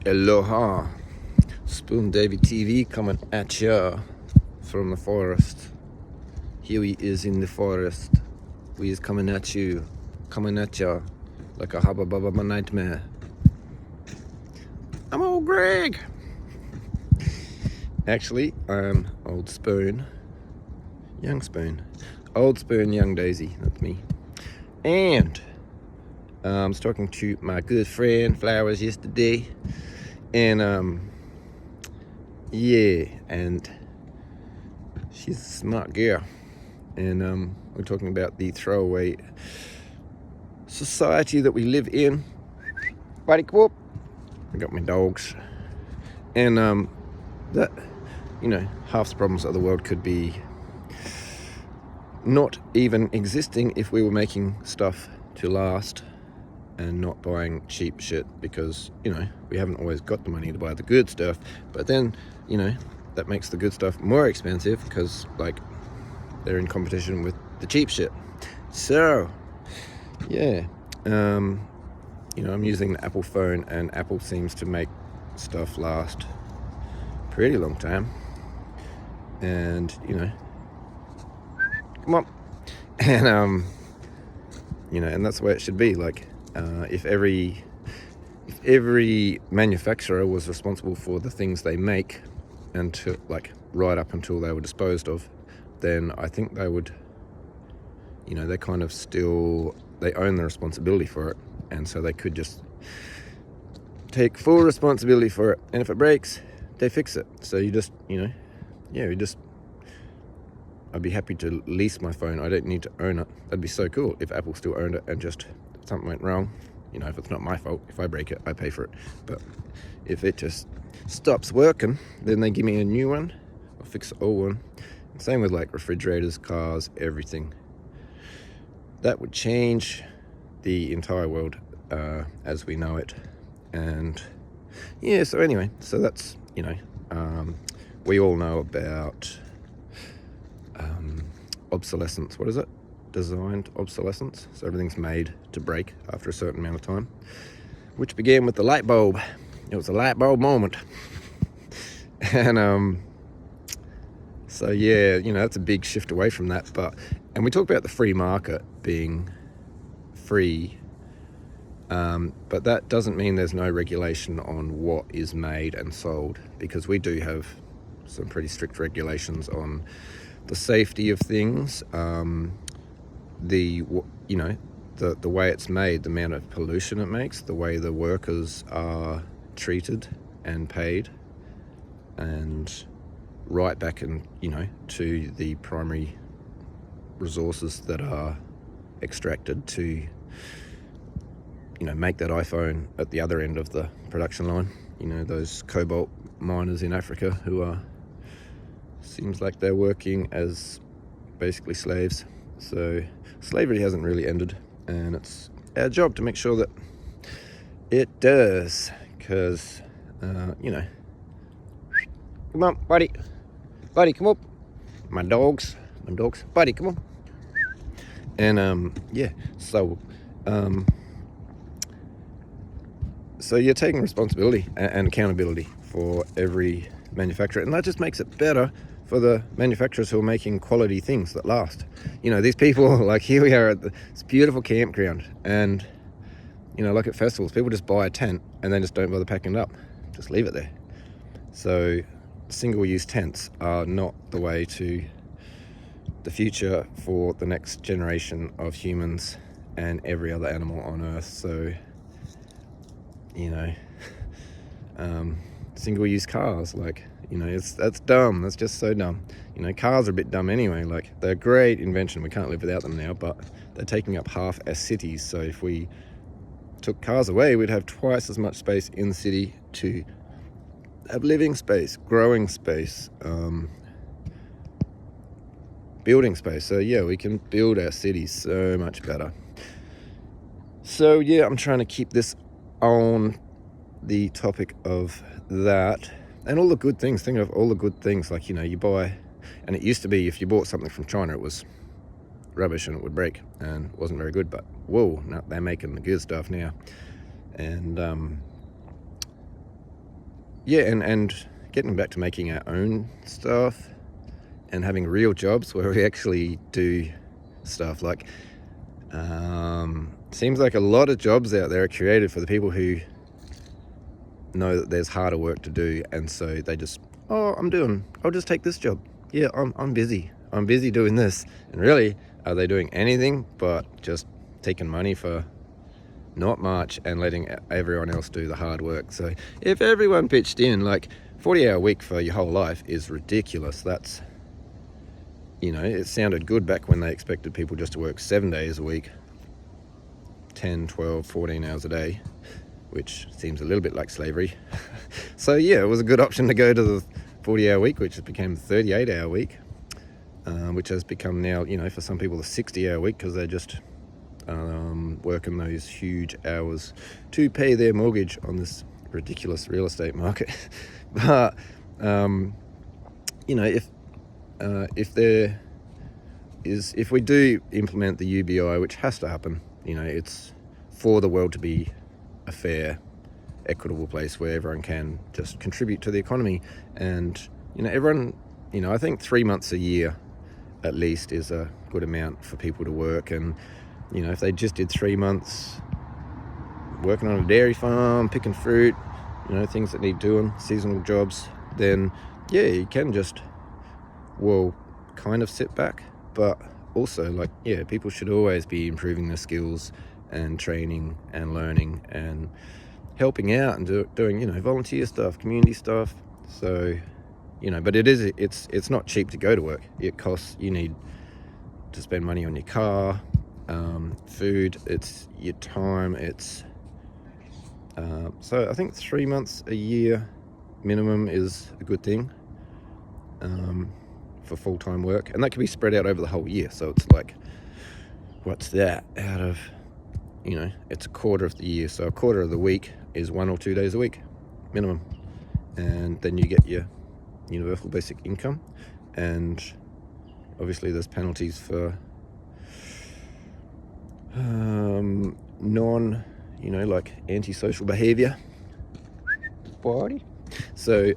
Aloha, Spoon Davy TV coming at ya from the forest. Here he is in the forest. We is coming at you, coming at ya like a hubba bubba my nightmare. I'm old Greg. Actually, I'm old Spoon, young Spoon. Old Spoon, young Daisy, that's me. And I was talking to my good friend Flowers yesterday, and yeah, and she's a smart girl, and we're talking about the throwaway society that we live in. Buddy, come up. I got my dogs, and that, half the problems of the world could be not even existing if we were making stuff to last and not buying cheap shit, because we haven't always got the money to buy the good stuff, but then that makes the good stuff more expensive because they're in competition with the cheap shit. So yeah, I'm using the Apple phone, and Apple seems to make stuff last pretty long time, and come on, and and that's the way it should be. If every manufacturer was responsible for the things they make, and right up until they were disposed of, then I think they would, they kind of still, they own the responsibility for it, and so they could just take full responsibility for it, and if it breaks, they fix it. So you just, I'd be happy to lease my phone. I don't need to own it. That'd be so cool if Apple still owned it, and just if something went wrong, if it's not my fault, if I break it, I pay for it. But if it just stops working, then they give me a new one, or fix the old one. And same with refrigerators, cars, everything. That would change the entire world as we know it. And yeah, so anyway, so that's, we all know about obsolescence. What is it? Designed obsolescence. So everything's made to break after a certain amount of time, which began with the light bulb. It was a light bulb moment. And so yeah, that's a big shift away from that. And we talk about the free market being free, but that doesn't mean there's no regulation on what is made and sold, because we do have some pretty strict regulations on the safety of things, the way it's made, the amount of pollution it makes, the way the workers are treated and paid, and right back to the primary resources that are extracted to make that iPhone at the other end of the production line. Those cobalt miners in Africa who seems like they're working as basically slaves. So slavery hasn't really ended, and it's our job to make sure that it does, because come on, buddy, come up. My dogs, buddy, come on. And yeah, so you're taking responsibility and accountability for every manufacturer, and that just makes it better for the manufacturers who are making quality things that last. These people, here we are at this beautiful campground, and at festivals, people just buy a tent and then just don't bother packing it up, just leave it there. So single-use tents are not the way to the future for the next generation of humans and every other animal on Earth. So single-use cars, that's dumb. That's just so dumb. Cars are a bit dumb anyway. They're a great invention. We can't live without them now, but they're taking up half our cities. So if we took cars away, we'd have twice as much space in the city to have living space, growing space, building space. So yeah, we can build our cities so much better. So yeah, I'm trying to keep this on the topic of that, and all the good things. Think of all the good things, you buy, and it used to be if you bought something from China, it was rubbish and it would break and wasn't very good, but whoa, now they're making the good stuff now. And yeah, and getting back to making our own stuff and having real jobs where we actually do stuff. Like, seems like a lot of jobs out there are created for the people who know that there's harder work to do, and so they just, I'll just take this job. Yeah, I'm busy doing this. And really, are they doing anything but just taking money for not much and letting everyone else do the hard work? So if everyone pitched in, like, 40-hour week for your whole life is ridiculous. That's, it sounded good back when they expected people just to work 7 days a week, 10, 12, 14 hours a day, which seems a little bit like slavery. So yeah, it was a good option to go to the 40-hour week, which became the 38-hour week, which has become now, for some people, the 60-hour week, because they're just working those huge hours to pay their mortgage on this ridiculous real estate market. But if we do implement the UBI, which has to happen, it's for the world to be a fair, equitable place where everyone can just contribute to the economy. And everyone, I think 3 months a year at least is a good amount for people to work. And if they just did 3 months working on a dairy farm, picking fruit, things that need doing, seasonal jobs, then yeah, you can just, kind of sit back. But also, people should always be improving their skills and training and learning and helping out and doing volunteer stuff, community stuff. So but it's not cheap to go to work. It costs, you need to spend money on your car, food, it's your time, it's so I think 3 months a year minimum is a good thing for full-time work, and that can be spread out over the whole year. So it's like, what's that out of, it's a quarter of the year, so a quarter of the week is 1 or 2 days a week minimum, and then you get your universal basic income. And obviously there's penalties for like antisocial behavior. Body. So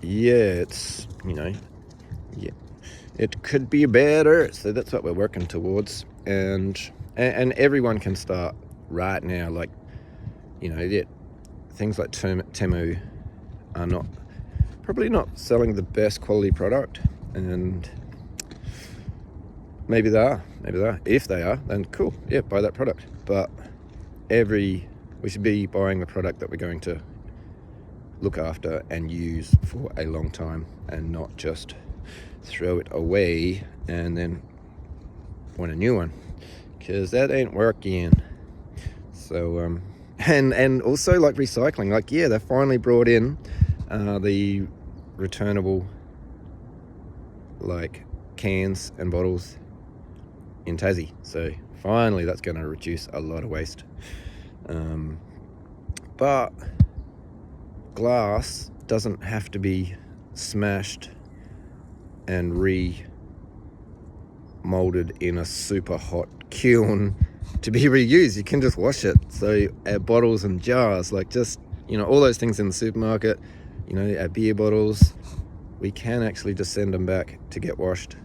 it's it could be better, so that's what we're working towards. And everyone can start right now. Like, things like Temu are probably not selling the best quality product, and maybe they are. If they are, then cool, yeah, buy that product. But we should be buying the product that we're going to look after and use for a long time, and not just throw it away and then want a new one, because that ain't working. So and also, like, recycling, they finally brought in the returnable cans and bottles in Tassie. So finally that's going to reduce a lot of waste. But glass doesn't have to be smashed and re-molded in a super hot kiln to be reused. You can just wash it. So our bottles and jars, all those things in the supermarket, our beer bottles, we can actually just send them back to get washed.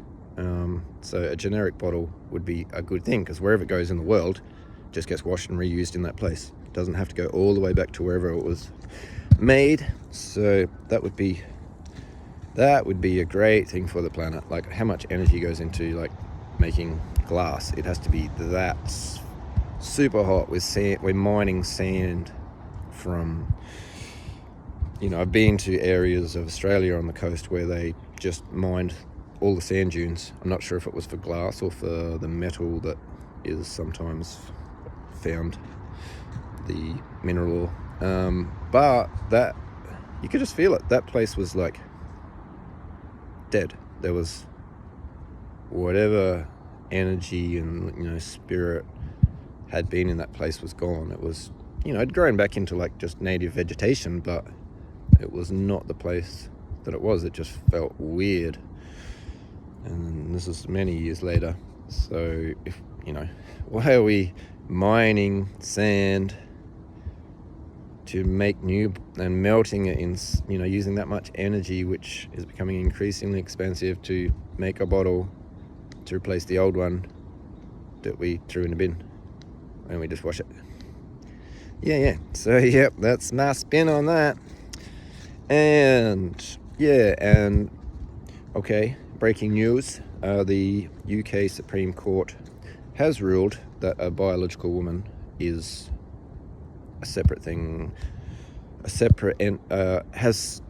So a generic bottle would be a good thing, because wherever it goes in the world, it just gets washed and reused in that place. It doesn't have to go all the way back to wherever it was made. So that would be a great thing for the planet. Like, how much energy goes into making glass? It has to be that super hot with sand. We're mining sand from, I've been to areas of Australia on the coast where they just mined all the sand dunes. I'm not sure if it was for glass or for the metal that is sometimes found, the mineral ore. But that, you could just feel it. That place was dead. There was whatever energy and spirit had been in that place was gone. It was, it'd grown back into just native vegetation, but it was not the place that it was. It just felt weird. And this is many years later. So why are we mining sand to make new and melting it in, using that much energy, which is becoming increasingly expensive to make a bottle to replace the old one that we threw in the bin and we just wash it. Yeah. So, yep, that's my spin on that. And, okay, breaking news. The UK Supreme Court has ruled that a biological woman is a separate thing, has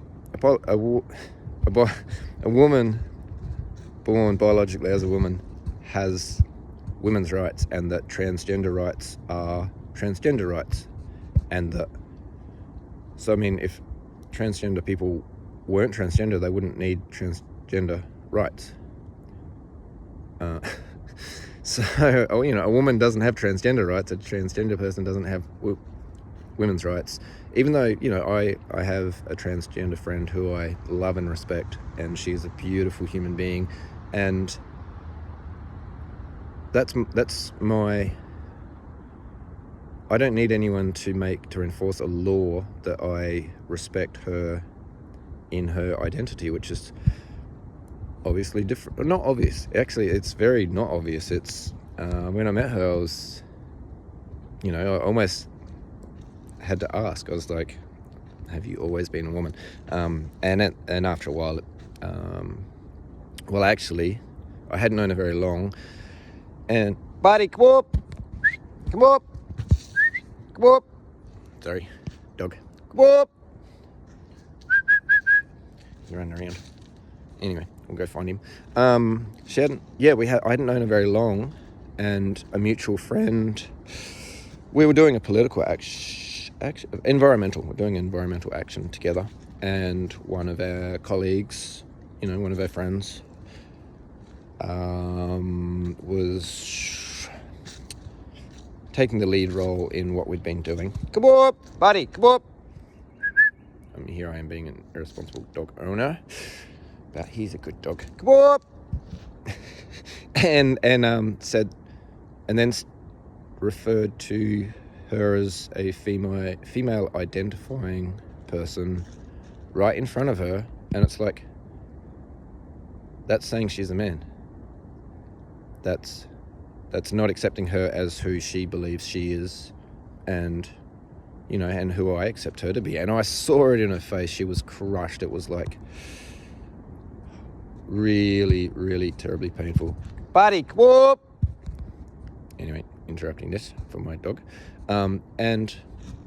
a woman born biologically as a woman has women's rights, and that transgender rights are transgender rights, and that, so I mean, if transgender people weren't transgender, they wouldn't need transgender rights. So, a woman doesn't have transgender rights, a transgender person doesn't have women's rights, even though, I have a transgender friend who I love and respect, and she's a beautiful human being, and that's my, I don't need anyone to enforce a law that I respect her in her identity, which is obviously different. Not obvious. Actually, it's very not obvious. It's when I met her, I was, I almost had to ask. I was like, "Have you always been a woman?" And after a while, well, actually, I hadn't known her very long. And buddy, come up. Sorry, dog. Come up. He's running around. Anyway, we'll go find him. I hadn't known her very long, and a mutual friend, we were doing a political we're doing environmental action together, and one of our colleagues, one of our friends, was taking the lead role in what we'd been doing. Come up, buddy, come up. Here I am being an irresponsible dog owner, but he's a good dog. Come up. and said, and then referred to her as a female identifying person right in front of her, and it's like, that's saying she's a man. That's not accepting her as who she believes she is, and and who I accept her to be. And I saw it in her face. She was crushed. It was like really, really terribly painful. Buddy, come up. Anyway, interrupting this for my dog. And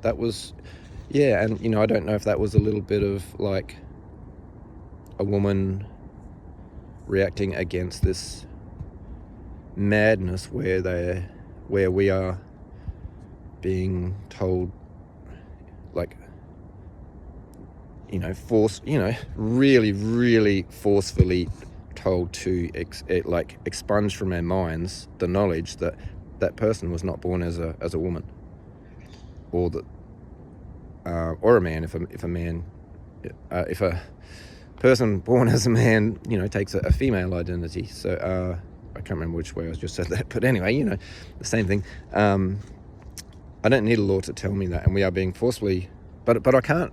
that was, and I don't know if that was a little bit of like a woman reacting against this madness where we are being told, like, really, really forcefully told to expunge from our minds the knowledge that that person was not born as a woman, or that or a man. If a person born as a man, takes a female identity. So I can't remember which way I just said that, but anyway, the same thing. I don't need a law to tell me that, and we are being forcefully, but I can't,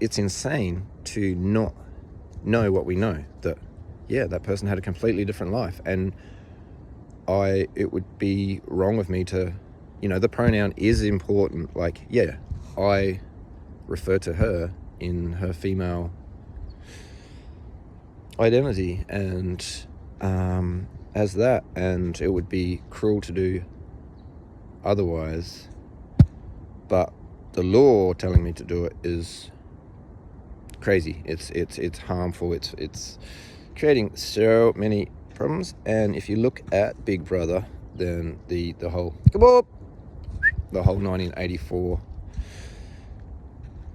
it's insane to not know what we know, that that person had a completely different life, and it would be wrong of me to, the pronoun is important, I refer to her in her female identity, and as that, and it would be cruel to do otherwise, but the law telling me to do it is crazy. It's harmful. It's creating so many problems. And if you look at Big Brother, then the whole 1984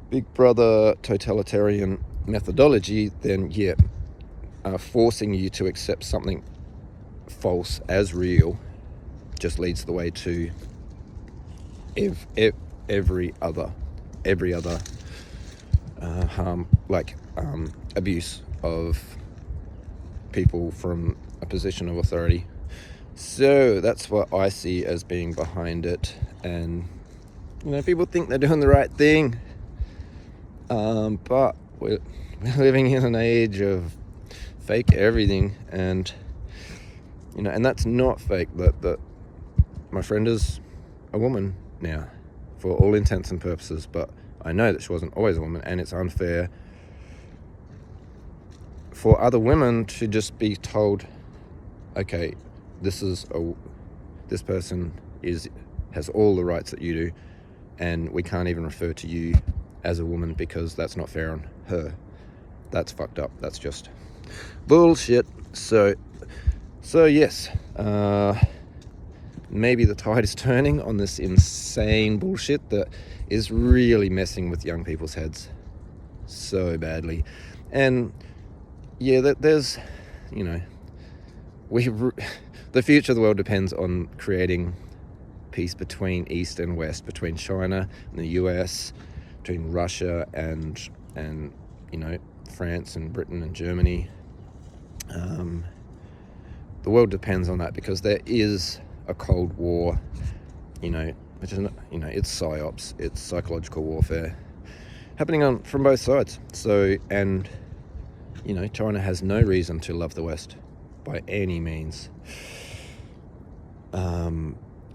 Big Brother totalitarian methodology, then forcing you to accept something false as real just leads the way to every other harm, abuse of people from a position of authority. So that's what I see as being behind it, and People think they're doing the right thing, but we're living in an age of fake everything, and and that's not fake. That my friend is a woman now, for all intents and purposes, but I know that she wasn't always a woman, and it's unfair for other women to just be told, okay, this person has all the rights that you do, and we can't even refer to you as a woman because that's not fair on her. That's fucked up. That's just bullshit. So yes, maybe the tide is turning on this insane bullshit that is really messing with young people's heads so badly. And yeah, there's, the future of the world depends on creating peace between East and West, between China and the US, between Russia and France and Britain and Germany. The world depends on that because there is a Cold War, which is, it's psyops, it's psychological warfare happening from both sides. So, and China has no reason to love the West by any means.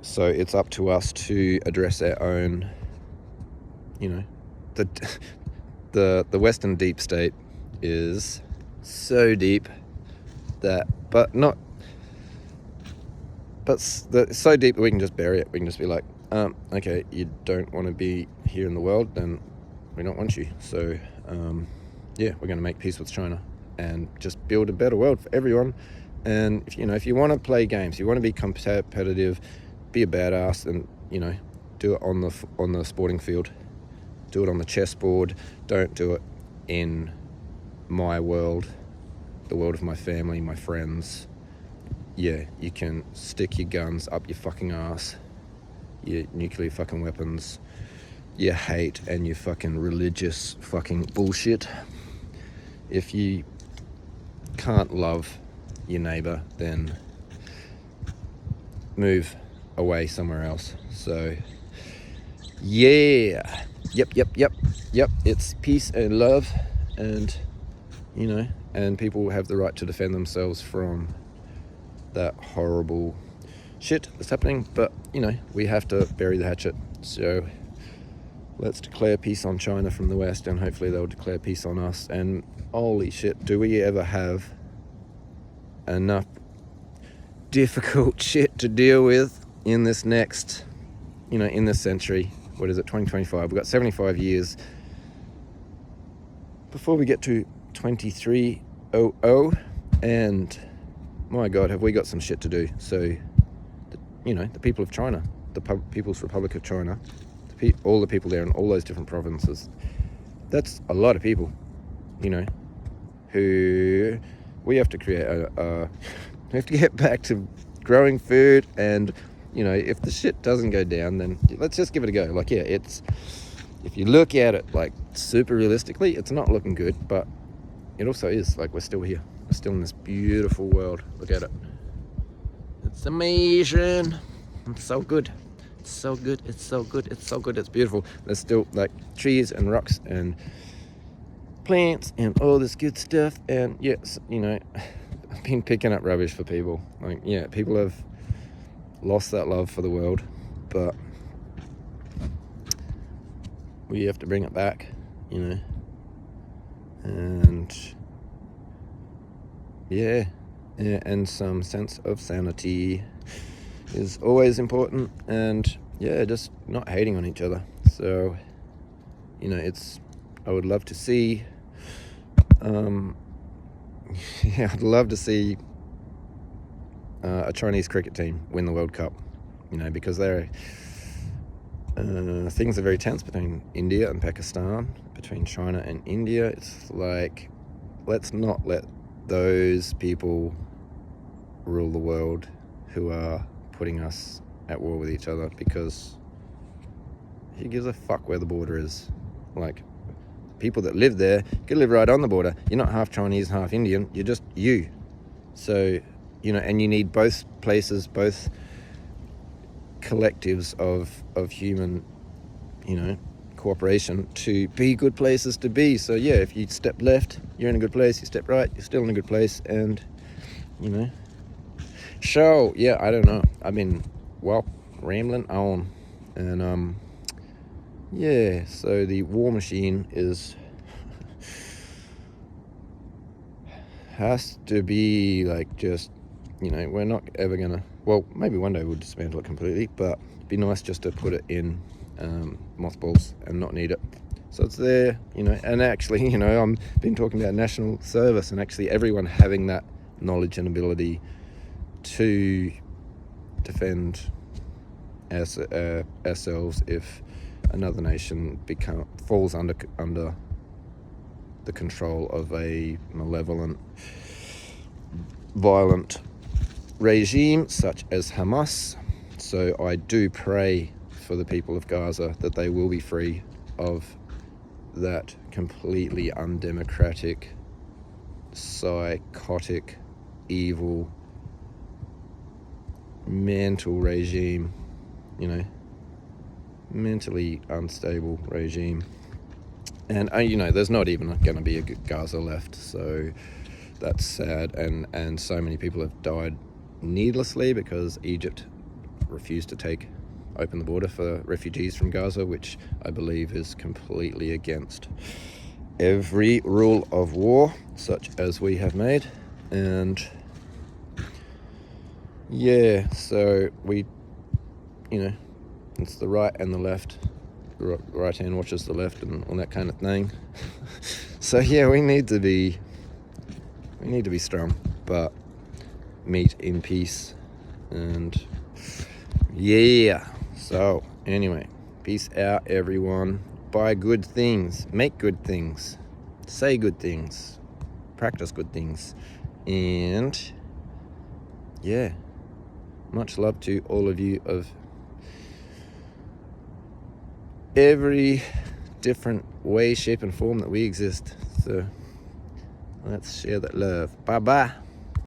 So it's up to us to address our own, the Western deep state is so deep that, so deep that we can just bury it. We can just be like, okay, you don't want to be here in the world, then we don't want you. So, we're going to make peace with China and just build a better world for everyone. And if you want to play games, you want to be competitive, be a badass, and do it on the sporting field, do it on the chessboard. Don't do it in my world, the world of my family, my friends. Yeah, you can stick your guns up your fucking ass, your nuclear fucking weapons, your hate, and your fucking religious fucking bullshit. If you can't love your neighbor, then move away somewhere else. So yeah, yep, it's peace and love, and and people have the right to defend themselves from that horrible shit that's happening. But we have to bury the hatchet. So let's declare peace on China from the West, and hopefully they'll declare peace on us. And holy shit, do we ever have enough difficult shit to deal with in this next, in this century. What is it, 2025? We've got 75 years before we get to 2300, and my God, have we got some shit to do. So, the people of China, the People's Republic of China, all the people there in all those different provinces, that's a lot of people, who we have to create we have to get back to growing food. And if the shit doesn't go down, then let's just give it a go. Like, yeah, it's, if you look at it like super realistically, it's not looking good, but it also is. Like, we're still here, we're still in this beautiful world. Look at it, it's amazing, it's so good, it's so good, it's so good, it's so good, it's beautiful. There's still like trees and rocks and plants and all this good stuff. And yes, I've been picking up rubbish for people. Like, yeah, people have lost that love for the world, but we have to bring it back, and and some sense of sanity is always important, and just not hating on each other. So I would love to see I'd love to see a Chinese cricket team win the World Cup, because things are very tense between India and Pakistan, between China and India. It's like, let's not let those people rule the world who are putting us at war with each other, because who gives a fuck where the border is? Like, people that live there could live right on the border. You're not half Chinese, half Indian. You're just you. So, and you need both places, both collectives of human cooperation to be good places to be. So yeah, if you step left, you're in a good place. You step right, you're still in a good place. And yeah, I don't know, I've been rambling on. And yeah, so the war machine has to be like, just, we're not ever gonna, maybe one day we'll dismantle it completely, but it'd be nice just to put it in mothballs and not need it. So it's there, and actually, I'm been talking about national service, and actually everyone having that knowledge and ability to defend ourselves if another nation falls under the control of a malevolent, violent regime such as Hamas. So I do pray for the people of Gaza that they will be free of that completely undemocratic, psychotic, evil, mental regime, mentally unstable regime. And there's not even going to be a Gaza left, so that's sad. And so many people have died needlessly because Egypt refused to open the border for refugees from Gaza, which I believe is completely against every rule of war such as we have made. And yeah, so we, it's the right and the left. The right hand watches the left and all that kind of thing. So yeah, we need to be strong, but meet in peace. And yeah, so anyway, peace out, everyone. Buy good things, make good things, say good things, practice good things, and yeah, much love to all of you of every different way, shape, and form that we exist. So let's share that love. Bye-bye.